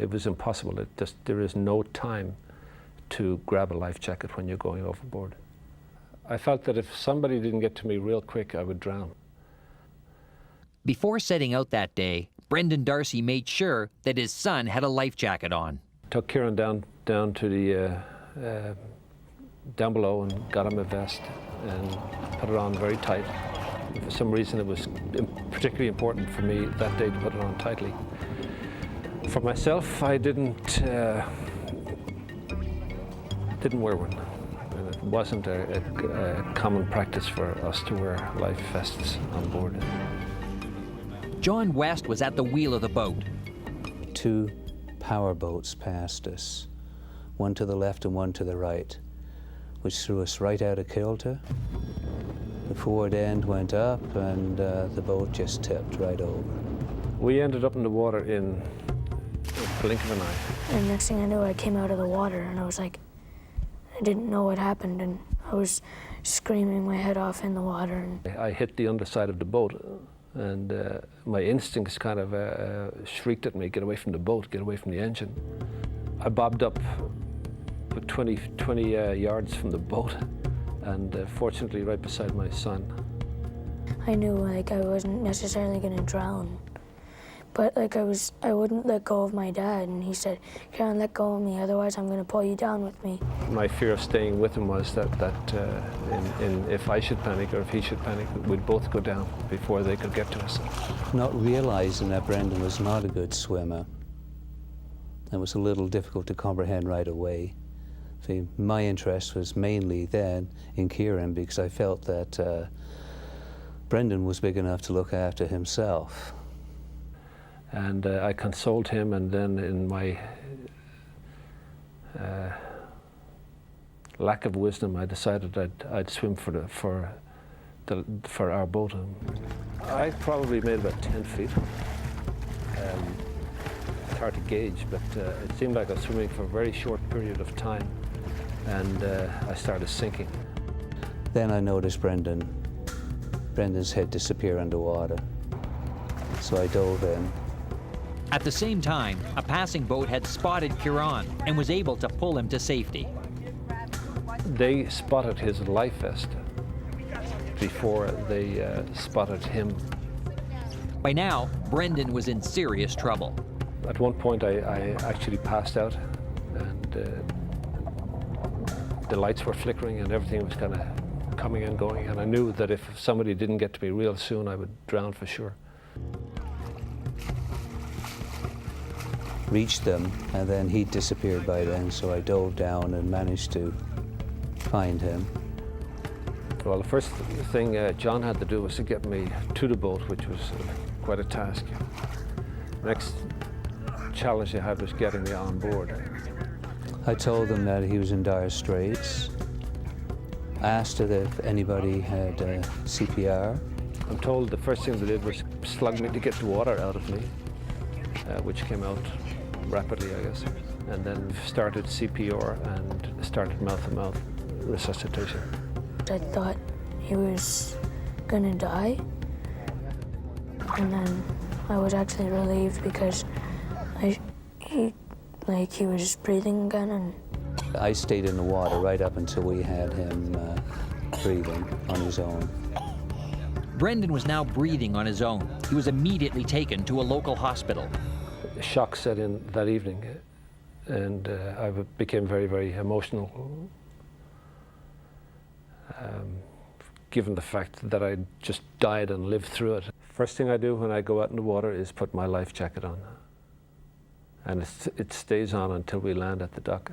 It was impossible. There is no time to grab a life jacket when you're going overboard. I felt that if somebody didn't get to me real quick, I would drown. Before setting out that day, Brendan Darcy made sure that his son had a life jacket on. Took Kieran down to the down below and got him a vest and put it on very tight. For some reason, it was particularly important for me that day to put it on tightly. For myself, I didn't wear one. And it wasn't a common practice for us to wear life vests on board. John West was at the wheel of the boat. 2 power boats passed us, one to the left and one to the right, which threw us right out of kilter. The forward end went up and the boat just tipped right over. We ended up in the water in a blink of an eye. And next thing I knew, I came out of the water and I was like, I didn't know what happened, and I was screaming my head off in the water. And I hit the underside of the boat, and my instincts kind of shrieked at me, get away from the boat, get away from the engine. I bobbed up 20 yards from the boat, and fortunately right beside my son. I knew like I wasn't necessarily going to drown, but like I wouldn't let go of my dad, and he said, "Kieran, let go of me, otherwise I'm going to pull you down with me." My fear of staying with him was that if I should panic or if he should panic, we'd both go down before they could get to us. Not realizing that Brendan was not a good swimmer, it was a little difficult to comprehend right away. See, my interest was mainly then in Kieran, because I felt that Brendan was big enough to look after himself. And I consoled him, and then in my lack of wisdom, I decided I'd swim for our boat. I probably made about 10 feet. It's hard to gauge, but it seemed like I was swimming for a very short period of time, and I started sinking. Then I noticed Brendan's head disappear underwater, so I dove in. At the same time, a passing boat had spotted Kieran and was able to pull him to safety. They spotted his life vest before they spotted him. By now, Brendan was in serious trouble. At one point, I actually passed out, and the lights were flickering and everything was kind of coming and going, and I knew that if somebody didn't get to me real soon, I would drown for sure. Reached them, and then he disappeared by then, so I dove down and managed to find him. Well, the first thing John had to do was to get me to the boat, which was quite a task. The next challenge I had was getting me on board. I told them that he was in dire straits. I asked if anybody had CPR. I'm told the first thing they did was slug me to get the water out of me, which came out rapidly, I guess, and then started CPR and started mouth-to-mouth resuscitation. I thought he was gonna die, and then I was actually relieved because he was breathing again. And I stayed in the water right up until we had him breathing on his own. Brendan was now breathing on his own. He was immediately taken to a local hospital. A shock set in that evening, and I became very, very emotional, given the fact that I just died and lived through it. First thing I do when I go out in the water is put my life jacket on, and it stays on until we land at the dock.